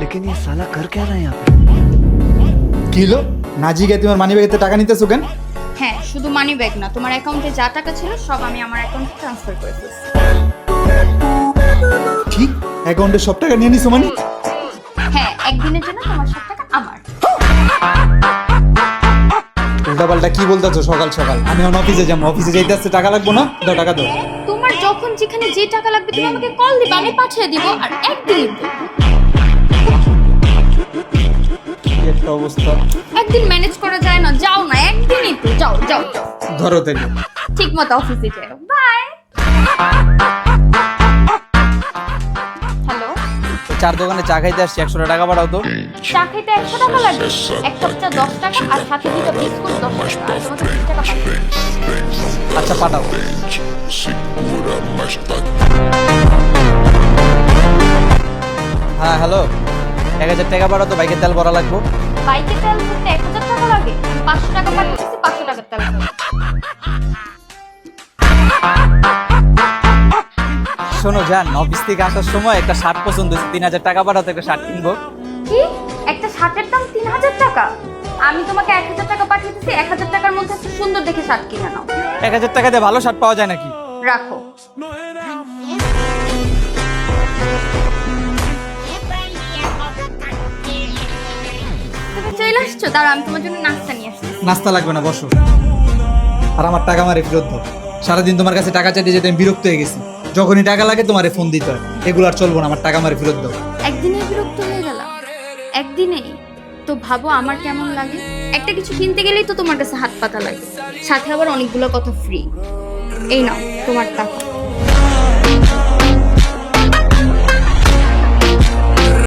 लेकिन ये साला कर क्या रहा है यहाँ पे? কি হলো নাজিকে তোমার মানি ব্যাগেতে টাকা নিতেছো কেন? হ্যাঁ, শুধু মানি ব্যাগ না, তোমার অ্যাকাউন্টে যা টাকা ছিল সব আমি আমার অ্যাকাউন্টে ট্রান্সফার করে ফেলছি। ঠিক অ্যাকাউন্টে সব টাকা নিয়ে নিছো মানে? হ্যাঁ, একদিনের জন্য তোমার সব টাকা আমার। উল্টাপাল্টা কি বলতেছো সকাল সকাল? আমি এখন অফিসে যাবো, অফিসে যাইতে আসতে টাকা লাগবো না? দাও টাকা দাও। তোমার যখন যেখানে যে টাকা লাগবে তুমি আমাকে কল দিবে, আমি পাঠিয়ে দিব। আর একদিন কি একটা অবস্থা। একদিন ম্যানেজ করা যায় না? যাও না, একদিনই তো, যাও যাও যাও, ধরো তাইলে। ঠিক মতো অফিসে যাও। বাই। হ্যালো, চার দোকানে চা খাইতে আসছি, 100 টাকা পাঠাও তো। চা খেতে 100 টাকা লাগবে? এক কাপ চা 10 টাকা আর সাথে দুটো বিস্কুট 10 টাকা। আর তোমাকে 20 টাকা পাঠিয়ে দিচ্ছি। আচ্ছা পাঠাও। হ্যাঁ হ্যালো, 1000 টাকা পাঠাও তো, বাইকের তেল ভরা লাগবো। বাইকে তেল ভরতে 1000 টাকা লাগে? 500 টাকা পাঠিয়ে দিচ্ছি, 500 টাকার তেল ভরো। শোনো জান, অফিস থেকে আসার সময় একটা শার্ট পছন্দ হয়েছে, 3000 টাকা পাঠাও তো, একটা শার্ট কিনবো। কি? একটা শার্টের দাম 3000 টাকা? আমি তোমাকে 1000 টাকা পাঠিয়ে দিচ্ছি, 1000 টাকার মধ্যে একটা সুন্দর দেখে শার্ট কিনে নাও। 1000 টাকা দিয়ে ভালো শার্ট পাওয়া যায় নাকি? রাখো। তুমি চলে আসছো? দাঁড়া, আমি তোমার জন্য নাস্তা নিয়ে আসছি। নাস্তা লাগবে না, বসো। আর আমার টাকা মারে ফেরত দাও। সারাদিন তোমার কাছে টাকা চাইতে যেতে আমি বিরক্ত হয়ে গেছি। যখনই টাকা লাগে তোমারে ফোন দিতে হয়, এগুলো আর চলবো না। আমার টাকা মারে ফেরত দাও। একদিনে বিরক্ত হয়ে গেলাম? একদিনেই তো ভাবো আমার কেমন লাগে। একটা কিছু কিনতে গেলেই তো তোমার কাছে হাত পাতা লাগে, সাথে আবার অনেকগুলো কথা ফ্রি। এই নাও তোমার টাকা।